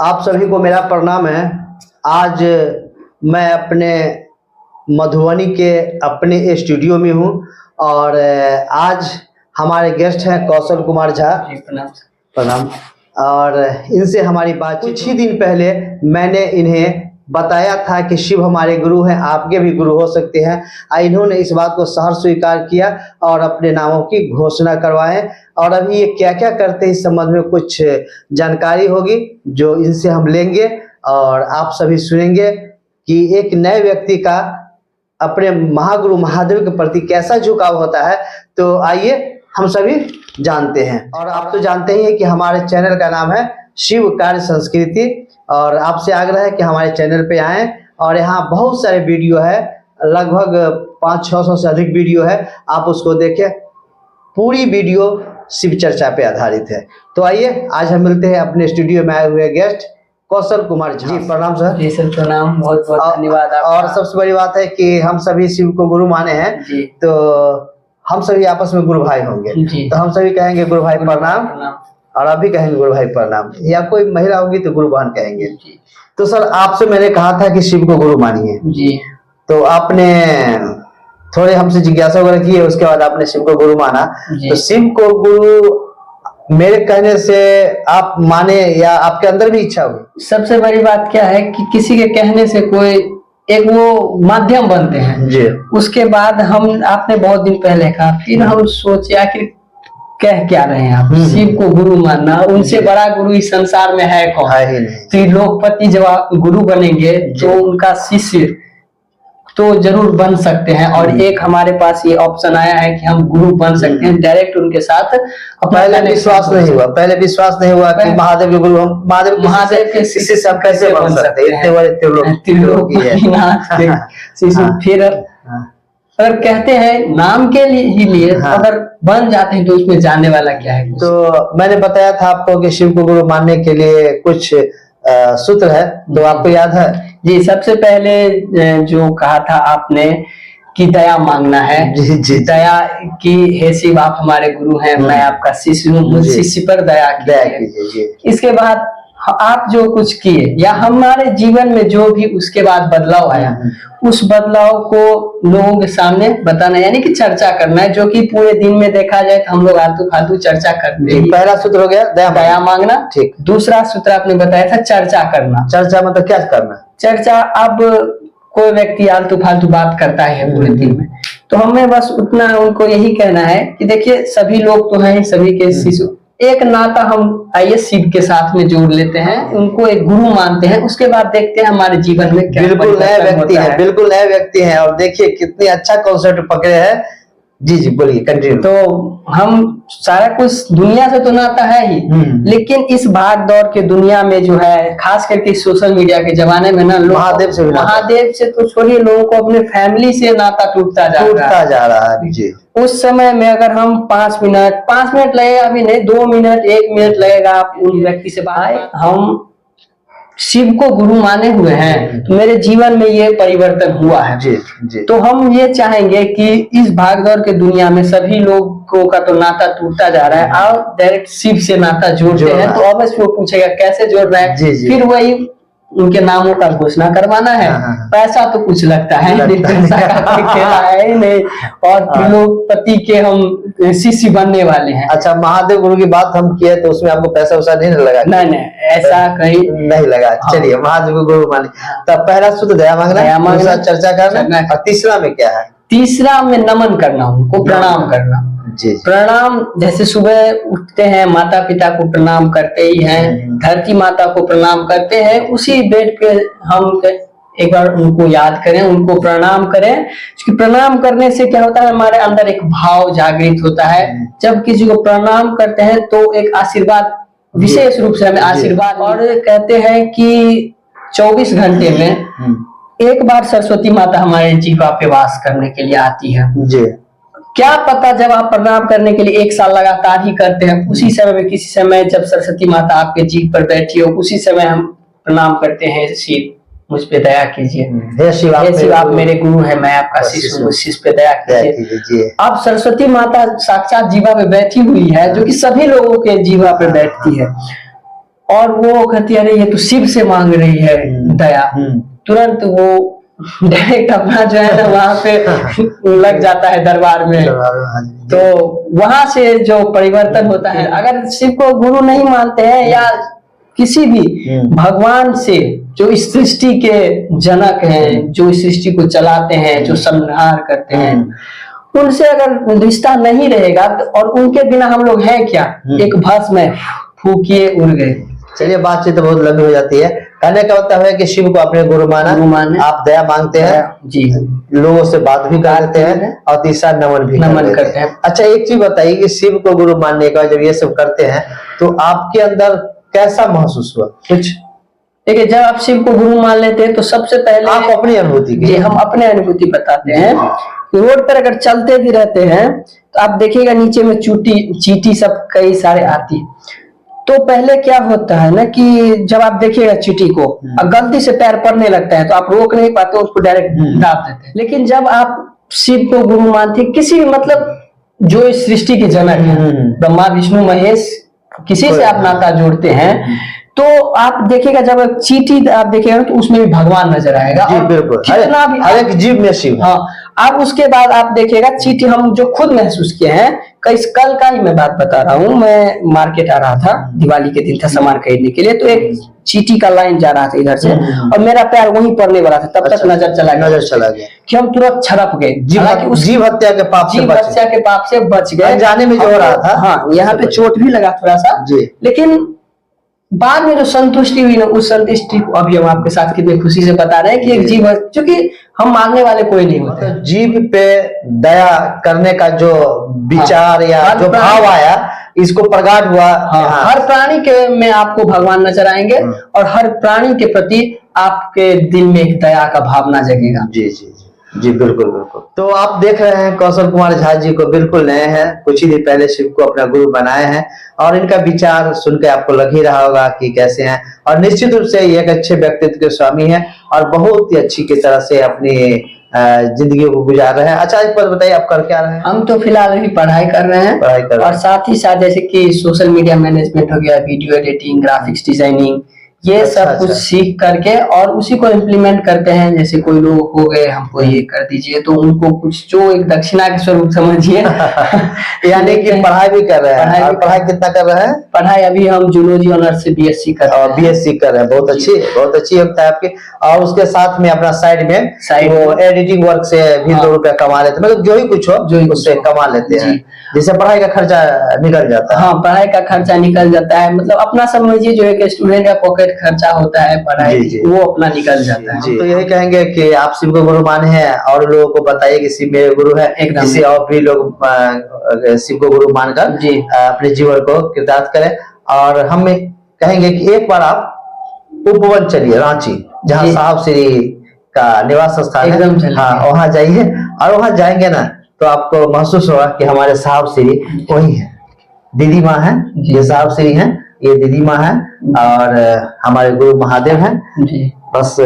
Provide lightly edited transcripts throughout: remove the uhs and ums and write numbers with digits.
आप सभी को मेरा प्रणाम है। आज मैं अपने मधुबनी के अपने स्टूडियो में हूँ और आज हमारे गेस्ट हैं कौशल कुमार झा। प्रणाम। और इनसे हमारी बात कुछ ही दिन पहले मैंने इन्हें बताया था कि शिव हमारे गुरु हैं, आपके भी गुरु हो सकते हैं। इन्होंने इस बात को सहर्ष स्वीकार किया और अपने नामों की घोषणा करवाए और अभी ये क्या क्या करते हैं इस संबंध में कुछ जानकारी होगी जो इनसे हम लेंगे और आप सभी सुनेंगे कि एक नए व्यक्ति का अपने महागुरु महादेव के प्रति कैसा झुकाव होता है। तो आइए हम सभी जानते हैं। और आप तो जानते ही हैं कि हमारे चैनल का नाम है शिव कार्य संस्कृति और आपसे आग्रह है कि हमारे चैनल पे आएं और यहाँ बहुत सारे वीडियो है, लगभग 500-600 से अधिक वीडियो है, आप उसको देखें। पूरी वीडियो शिव चर्चा पे आधारित है। तो आइए आज हम मिलते हैं अपने स्टूडियो में आए हुए गेस्ट कौशल कुमार झा। जी प्रणाम सर। जी सर प्रणाम, बहुत बहुत धन्यवाद। और सबसे बड़ी बात है कि हम सभी शिव को गुरु माने हैं जी। तो हम सभी आपस में गुरु भाई होंगे जी। तो हम सभी कहेंगे गुरु भाई प्रणाम और आप भी कहेंगे गुरु भाई प्रणाम, या कोई महिला होगी तो गुरु बहन कहेंगे जी। तो सर आपसे मैंने कहा था कि शिव को गुरु मानिए जी, तो आपने थोड़े हमसे जिज्ञासा वगैरह की है, उसके बाद आपने शिव को गुरु माना। तो शिव को गुरु मेरे कहने से आप माने या आपके अंदर भी इच्छा हुई? सबसे बड़ी बात क्या है कि किसी के कहने से कोई एक वो माध्यम बनते हैं जी। उसके बाद हम आपने बहुत दिन पहले कहा, फिर हम सोचे आखिर कह क्या रहे हैं आप, शिव को गुरु मानना, उनसे बड़ा गुरु इस संसार में है कौन? त्रिलोकपति जब आप गुरु बनेंगे तो उनका शिष्य तो जरूर बन सकते हैं। और एक हमारे पास ये ऑप्शन आया है कि हम गुरु बन सकते हैं डायरेक्ट उनके साथ। पहले विश्वास नहीं हुआ कि महादेव के गुरु हम महादेव के शिष्य से हम कैसे बन सकते हैं, इतने बड़े त्रिलोक। फिर अगर कहते हैं नाम के लिए अगर बन जाते हैं तो उसमें जानने वाला क्या है? तो मैंने बताया था आपको कि शिव को गुरु मानने के लिए कुछ सूत्र है, तो आपको याद है? जी, सबसे पहले जो कहा था आपने कि दया मांगना है जी। दया की हे शिव आप हमारे गुरु हैं, मैं आपका शिष्य हूँ, मुझ शिष्य पर दया कीजिए। इसके बाद आप जो कुछ किए या हमारे जीवन में जो भी उसके बाद बदलाव आया, उस बदलाव को लोगों के सामने बताना, यानी कि चर्चा करना है। जो कि पूरे दिन में देखा जाए तो हम लोग आलतू फालतू चर्चा करते हैं। पहला सूत्र हो गया दया मांगना, ठीक। दूसरा सूत्र आपने बताया था चर्चा करना। चर्चा मतलब क्या करना? चर्चा, अब कोई व्यक्ति आलतू फालतू बात करता है पूरे दिन में, तो हमें बस उतना उनको यही कहना है कि देखिए सभी लोग तो हैं, सभी के शिशु एक नाता हम आइए शिव के साथ में जोड़ लेते हैं, उनको एक गुरु मानते हैं, उसके बाद देखते हैं हमारे जीवन में क्या बिल्कुल नए व्यक्ति है, बिल्कुल नए व्यक्ति हैं। और देखिए कितनी अच्छा कॉन्सेप्ट पकड़े हैं। जी जी बोलिए, कंटिन्यू। तो हम सारा कुछ दुनिया से तो नाता है ही, लेकिन इस भाग दौड़ के दुनिया में जो है, खास करके सोशल मीडिया के जमाने में ना, महादेव से तो छोड़िए, लोगों को अपने फैमिली से नाता टूटता जा रहा है जी। उस समय में अगर हम 5 मिनट लगेगा, अभी नहीं 2 मिनट 1 मिनट लगेगा, आप उन व्यक्ति से बात, हम शिव को गुरु माने हुए हैं तो मेरे जीवन में ये परिवर्तन हुआ है जी, जी। तो हम ये चाहेंगे कि इस भागदौड़ के दुनिया में सभी लोगों का तो नाता टूटता जा रहा है, आप डायरेक्ट शिव से नाता जोड़ते हैं तो अवश्य वो पूछेगा कैसे जोड़ रहे हैं, फिर वही उनके नामों का घोषणा करवाना है। पैसा तो कुछ लगता है नहीं, पैसा का खेला है नहीं, और त्रिलोकपति के हम शिष्य बनने वाले हैं। अच्छा, महादेव गुरु की बात हम किए तो उसमें आपको पैसा वैसा नहीं लगा? नहीं, ऐसा कहीं नहीं लगा। चलिए, महादेव गुरु माने। तब पहला सूत्र दया मांगना, चर्चा करना, और तीसरा में क्या है? तीसरा में नमन करना, उनको प्रणाम करना जी। प्रणाम, जैसे सुबह उठते हैं माता पिता को प्रणाम करते ही हैं, धरती माता को प्रणाम करते हैं, उसी बेड पे हम एक बार उनको याद करें, उनको प्रणाम करें। क्योंकि प्रणाम करने से क्या होता है, हमारे अंदर एक भाव जागृत होता है। जब किसी को प्रणाम करते हैं तो एक आशीर्वाद, विशेष रूप से हमें आशीर्वाद। और कहते हैं कि 24 घंटे में एक बार सरस्वती माता हमारे जीवा पे वास करने के लिए आती है जी। क्या पता जब आप प्रणाम करने के लिए 1 साल लगातार ही करते हैं, उसी समय में किसी समय जब सरस्वती माता आपके जीभ पर बैठी हो, उसी समय हम प्रणाम करते हैं, शिव मुझ पे दया कीजिए, हे शिव आप मेरे गुरु हैं, मैं आपका शिष्य हूँ, शिष्य पे दया कीजिए। अब सरस्वती माता साक्षात जीवा पे बैठी हुई है, जो कि सभी लोगों के जीवा पे बैठती है। और वो कहती है अरे ये तो शिव से मांग रही है दया, तुरंत वो डायरेक्ट अपना जो है ना वहां पे लग जाता है दरबार में। तो वहां से जो परिवर्तन होता है, अगर शिव को गुरु नहीं मानते हैं या किसी भी भगवान से, जो इस सृष्टि के जनक हैं, जो इस सृष्टि को चलाते हैं, जो संहार करते हैं, उनसे अगर रिश्ता नहीं रहेगा तो, और उनके बिना हम लोग हैं क्या, एक भस्म में फूकिए उड़ गए। चलिए बातचीत तो बहुत लंबी हो जाती है। कहने का मतलब है कि शिव को अपने गुरु माना, आप दया मांगते हैं जी, लोगों से बात भी करते हैं और तीसरा नमन भी करते हैं। अच्छा एक चीज बताइए कि शिव को गुरु मानने के बाद जब ये सब करते हैं तो आपके अंदर कैसा महसूस हुआ कुछ? देखिए जब आप शिव को गुरु मान लेते हैं तो सबसे पहले आप अपनी अनुभूति की, हम अपने अनुभूति बताते हैं। रोड पर अगर चलते भी रहते हैं तो आप देखिएगा नीचे में चींटी सब कई सारे आती है। तो पहले क्या होता है ना कि जब आप देखिएगा चींटी को और गलती से पैर पड़ने लगता है तो आप रोक नहीं पाते, उसको डायरेक्ट दाब देते हैं। लेकिन जब आप शिव को गुरु मानते, किसी मतलब जो इस सृष्टि के जनक है, ब्रह्मा विष्णु महेश, किसी से आप नाता जोड़ते हैं तो आप देखिएगा जब चींटी आप देखिएगा तो उसमें भी भगवान नजर आएगा। जी बिल्कुल, कितना भी हर एक जीव में शिव। हाँ, अब उसके बाद आप देखिएगा चींटी, हम जो खुद महसूस किए हैं, कल का ही मैं बात बता रहा हूँ। मैं मार्केट आ रहा था, दिवाली के दिन था, सामान खरीदने के लिए, तो एक चींटी का लाइन जा रहा था इधर से और मेरा पैर वहीं पड़ने वाला था, तब तक नजर चला गया कि हम तुरंत छड़प गए। जीव हत्या के पाप से बच गए, जाने में जो हो रहा था। हाँ, यहाँ पे चोट भी लगा थोड़ा सा, लेकिन बाद में जो संतुष्टि हुई ना, उस संतुष्टि को अभी हम आपके साथ कितनी खुशी से बता रहे हैं कि एक जीव, क्योंकि हम मारने वाले कोई नहीं होते। तो जीव पे दया करने का जो विचार या जो भाव आया, इसको प्रगाट हुआ। हर प्राणी के में आपको भगवान नजर आएंगे और हर प्राणी के प्रति आपके दिल में एक दया का भावना जगेगा। जी जी जी बिल्कुल बिल्कुल। तो आप देख रहे हैं कौशल कुमार झा जी को, बिल्कुल नए हैं, कुछ ही दिन पहले शिव को अपना गुरु बनाए हैं और इनका विचार सुनकर आपको लग ही रहा होगा कि कैसे हैं। और निश्चित रूप से ये एक अच्छे व्यक्तित्व के स्वामी हैं और बहुत ही अच्छी की तरह से अपनी जिंदगी को गुजार रहे हैं। अच्छा एक बात बताइए, आप कर क्या रहे हैं? हम तो फिलहाल अभी पढ़ाई कर रहे हैं और साथ ही साथ जैसे कि सोशल मीडिया मैनेजमेंट हो गया, वीडियो एडिटिंग, ग्राफिक्स डिजाइनिंग, ये सब कुछ सीख करके और उसी को इम्प्लीमेंट करते हैं। जैसे कोई लोग हो गए हमको ये कर दीजिए, तो उनको कुछ जो एक दक्षिणा के स्वरूप समझिए। यानी कि पढ़ाई भी कर रहे हैं। पढ़ाई कितना कर रहे हैं? पढ़ाई अभी हम जूलॉजी ऑनर्स से बीएससी कर रहे हैं। बीएससी कर रहे हैं, बहुत अच्छी होता है आपकी। और उसके साथ में अपना साइड में वो एडिटिंग वर्क से भी 2 रुपया कमा लेते हैं, मतलब जो ही कुछ हो उससे कमा लेते हैं, जिससे पढ़ाई का खर्चा निकल जाता है। हाँ, पढ़ाई का खर्चा निकल जाता है, मतलब अपना समझिए जो एक स्टूडेंट का पॉकेट खर्चा होता है पढ़ाई, वो अपना निकल जाता है। तो यही कहेंगे कि आप शिव को गुरु माने हैं और लोगों को बताइए कि शिव मेरे गुरु है, जिससे और भी लोग शिव को गुरु मानकर अपने जीवन को कृतार्थ करें। और हम कहेंगे कि एक बार आप उपवन चलिए, रांची, जहाँ साहब श्री का निवास स्थान है, हाँ वहाँ जाइए। और वहाँ जाएंगे ना तो आपको महसूस होगा कि हमारे साहब श्री वही है, दीदी माँ है, ये साहब श्री है, ये दीदी माँ है और हमारे गुरु महादेव हैं। बस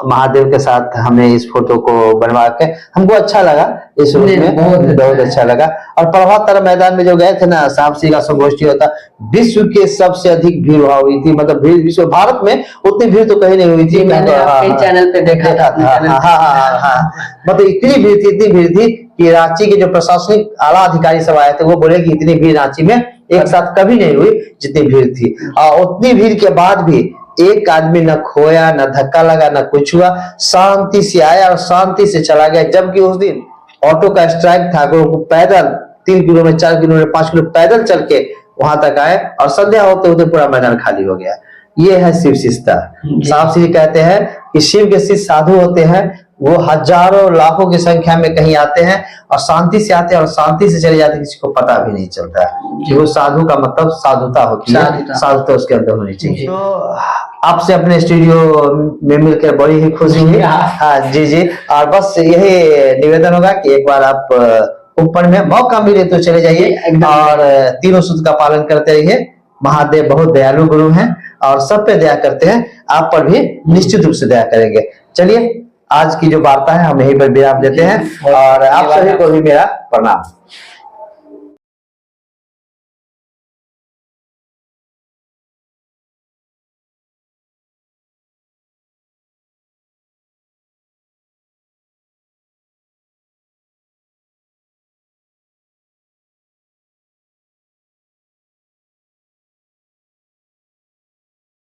महादेव के साथ हमें इस फोटो को बनवा के हमको अच्छा लगा, इस रूप में बहुत अच्छा लगा। और प्रभात तारा मैदान में जो गए थे ना, साहब श्री का संगोष्ठी होता, विश्व के सबसे अधिक भीड़ हुई थी, मतलब भीड़ विश्व भारत में उतनी भीड़ तो कहीं नहीं हुई थी। मैंने आपके चैनल पे देखा था। हाँ, मतलब इतनी भीड़ थी कि रांची के जो प्रशासनिक आला अधिकारी सब आए थे वो बोले कि इतनी भीड़ रांची में एक साथ कभी नहीं हुई जितनी भीड़ थी। और उतनी भीड़ के बाद भी एक आदमी न खोया, न धक्का लगा, न कुछ हुआ, शांति से आया और शांति से चला गया। जबकि उस दिन ऑटो का स्ट्राइक था, पैदल 3 किलोमीटर 4 किलोमीटर 5 किलोमीटर पैदल चल के वहां तक आए और संध्या होते होते पूरा मैदान खाली हो गया। ये है शिव शिष्टता। साहब श्री कहते हैं कि शिव के शिष्य साधु होते हैं, वो हजारों लाखों की संख्या में कहीं आते हैं और शांति से आते हैं और शांति से चले जाते हैं, किसी को पता भी नहीं चलता कि वो साधु का मतलब साधुता होती है, साधुता उसके अंदर होनी चाहिए। तो आपसे अपने स्टूडियो में मिलकर बड़ी ही खुशी हुई। हाँ जी। और बस यही निवेदन होगा कि एक बार आप ऊपर में मौका मिले तो चले जाइए और तीनों सूत्र का पालन करते रहिए। महादेव बहुत दयालु गुरु हैं और सब पे दया करते हैं, आप पर भी निश्चित रूप से दया करेंगे। चलिए आज की जो वार्ता है हम यहीं पर विराम देते हैं और आप सभी को भी मेरा प्रणाम।